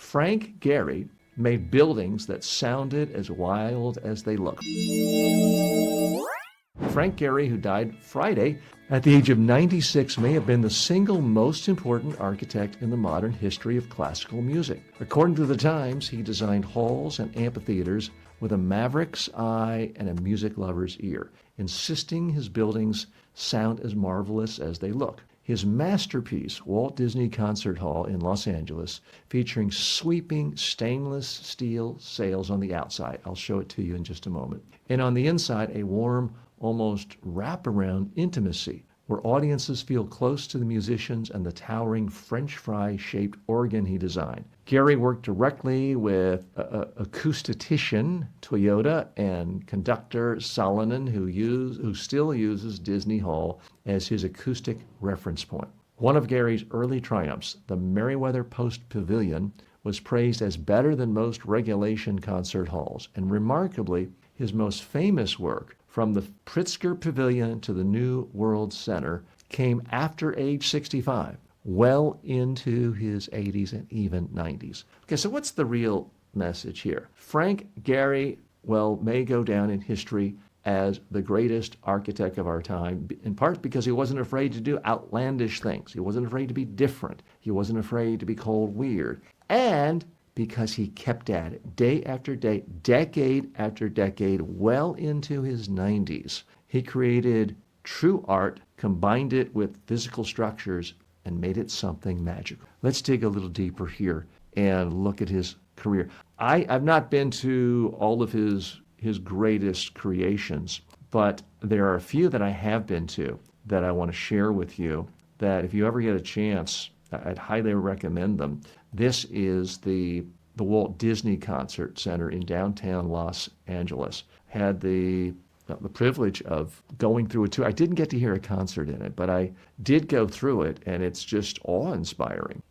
Frank Gehry made buildings that sounded as wild as they looked. Frank Gehry, who died Friday at the age of 96, may have been the single most important architect in the modern history of classical music. According to the Times, he designed halls and amphitheaters with a maverick's eye and a music lover's ear, insisting his buildings sound as marvelous as they look. His masterpiece, Walt Disney Concert Hall in Los Angeles, featuring sweeping stainless steel sails on the outside. I'll show it to you in just a moment. And on the inside, a warm, almost wraparound intimacy, where audiences feel close to the musicians and the towering French fry-shaped organ he designed. Gehry worked directly with acoustician Toyota and conductor Salonen, who still uses Disney Hall as his acoustic reference point. One of Gehry's early triumphs, the Merriweather Post Pavilion, was praised as better than most regulation concert halls, and remarkably, his most famous work, from the Pritzker Pavilion to the New World Center, came after age 65, well into his 80s and even 90s. Okay, so what's the real message here? Frank Gehry, may go down in history as the greatest architect of our time, in part because he wasn't afraid to do outlandish things. He wasn't afraid to be different. He wasn't afraid to be called weird. And because he kept at it day after day, decade after decade, well into his 90s. He created true art, combined it with physical structures, and made it something magical. Let's dig a little deeper here and look at his career. I've not been to all of his greatest creations, but there are a few that I have been to that I want to share with you, that if you ever get a chance, I'd highly recommend them. This is the Walt Disney Concert Center in downtown Los Angeles. Had the privilege of going through it too. I didn't get to hear a concert in it, but I did go through it, and it's just awe-inspiring.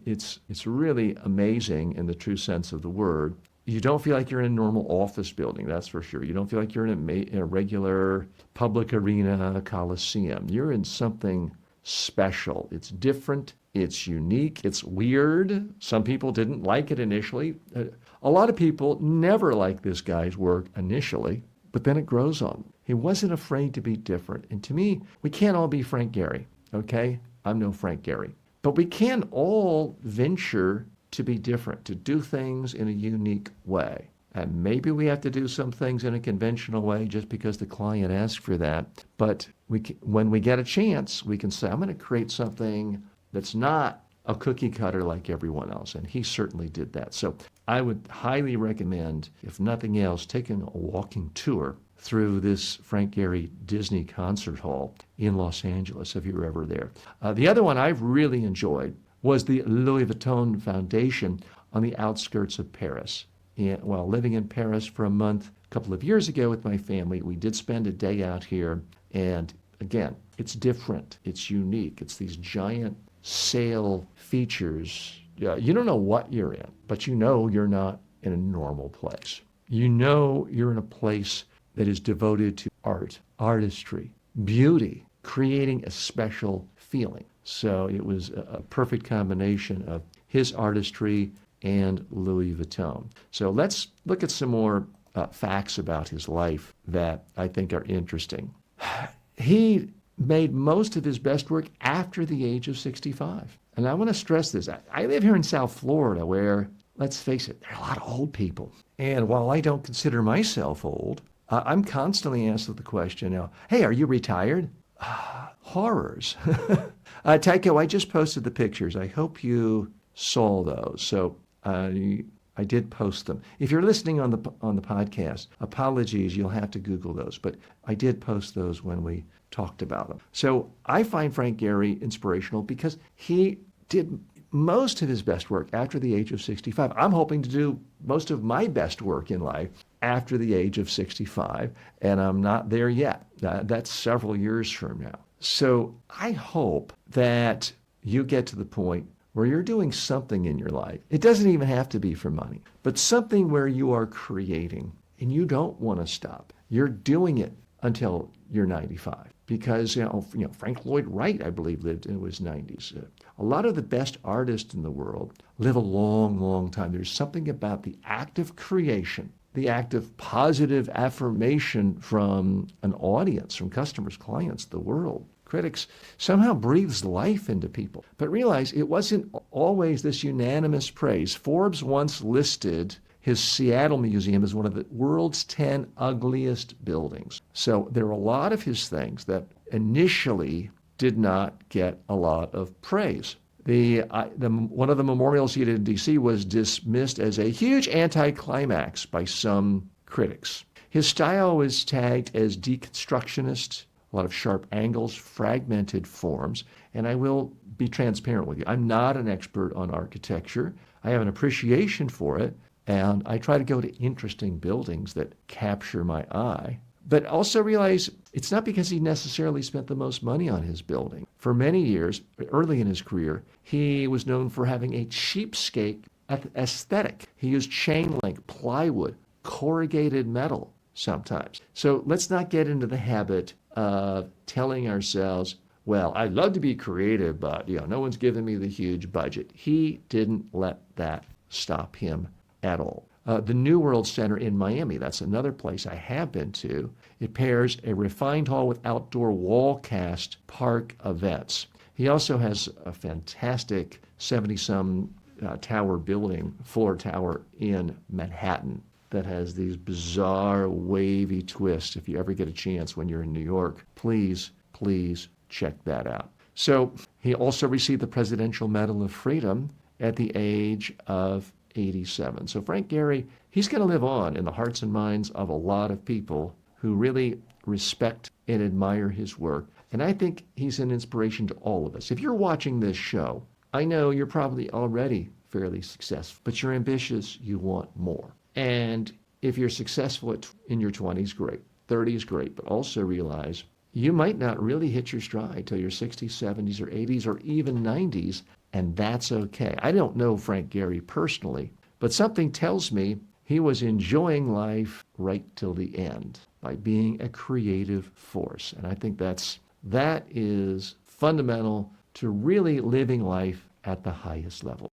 It's really amazing in the true sense of the word. You don't feel like you're in a normal office building, that's for sure. You don't feel like you're in a regular public arena, coliseum. You're in something special. It's different. It's unique. It's weird. Some people didn't like it initially. A lot of people never liked this guy's work initially, but then it grows on them. He wasn't afraid to be different. And to me, we can't all be Frank Gehry, okay? I'm no Frank Gehry. But we can all venture to be different, to do things in a unique way. And maybe we have to do some things in a conventional way just because the client asks for that. But when we get a chance, we can say, I'm going to create something that's not a cookie cutter like everyone else. And he certainly did that. So I would highly recommend, if nothing else, taking a walking tour through this Frank Gehry Disney Concert Hall in Los Angeles, if you're ever there. The other one I've really enjoyed was the Louis Vuitton Foundation on the outskirts of Paris. And while living in Paris for a month a couple of years ago with my family, we did spend a day out here. And again, it's different. It's unique. It's these giant sail features. You don't know what you're in, but you know you're not in a normal place. You know you're in a place that is devoted to art, artistry, beauty, creating a special feeling. So it was a perfect combination of his artistry and Louis Vuitton. So let's look at some more facts about his life that I think are interesting. He made most of his best work after the age of 65. And I want to stress this. I live here in South Florida where, let's face it, there are a lot of old people. And while I don't consider myself old, I'm constantly asked the question, hey, are you retired? Horrors. Tycho, I just posted the pictures. I hope you saw those. So I did post them. If you're listening on the podcast, apologies, you'll have to Google those. But I did post those when we talked about them. So I find Frank Gehry inspirational because he did most of his best work after the age of 65. I'm hoping to do most of my best work in life after the age of 65, and I'm not there yet. That's several years from now. So I hope that you get to the point where you're doing something in your life. It doesn't even have to be for money, but something where you are creating and you don't want to stop. You're doing it until you're 95 because, Frank Lloyd Wright, I believe, lived in his 90s. a lot of the best artists in the world live a long, long time. There's something about the act of creation, the act of positive affirmation from an audience, from customers, clients, the world, critics, somehow breathes life into people. But realize it wasn't always this unanimous praise. Forbes once listed his Seattle museum as one of the world's 10 ugliest buildings. So there are a lot of his things that initially did not get a lot of praise. One of the memorials he did in D.C. was dismissed as a huge anticlimax by some critics. His style was tagged as deconstructionist, a lot of sharp angles, fragmented forms, and I will be transparent with you. I'm not an expert on architecture. I have an appreciation for it, and I try to go to interesting buildings that capture my eye. But also realize it's not because he necessarily spent the most money on his building. For many years, early in his career, he was known for having a cheapskate aesthetic. He used chain link, plywood, corrugated metal sometimes. So let's not get into the habit of telling ourselves, well, I'd love to be creative, but no one's giving me the huge budget. He didn't let that stop him at all. The New World Center in Miami, that's another place I have been to. It pairs a refined hall with outdoor wall-cast park events. He also has a fantastic 70-some tower building, floor tower in Manhattan that has these bizarre wavy twists. If you ever get a chance when you're in New York, please check that out. So he also received the Presidential Medal of Freedom at the age of 87. So Frank Gehry, he's going to live on in the hearts and minds of a lot of people who really respect and admire his work. And I think he's an inspiration to all of us. If you're watching this show, I know you're probably already fairly successful, but you're ambitious, you want more. And if you're successful in your 20s, great. 30s, great. But also realize you might not really hit your stride till your 60s, 70s, or 80s, or even 90s, and that's okay. I don't know Frank Gehry personally, but something tells me he was enjoying life right till the end by being a creative force. And I think that is fundamental to really living life at the highest level.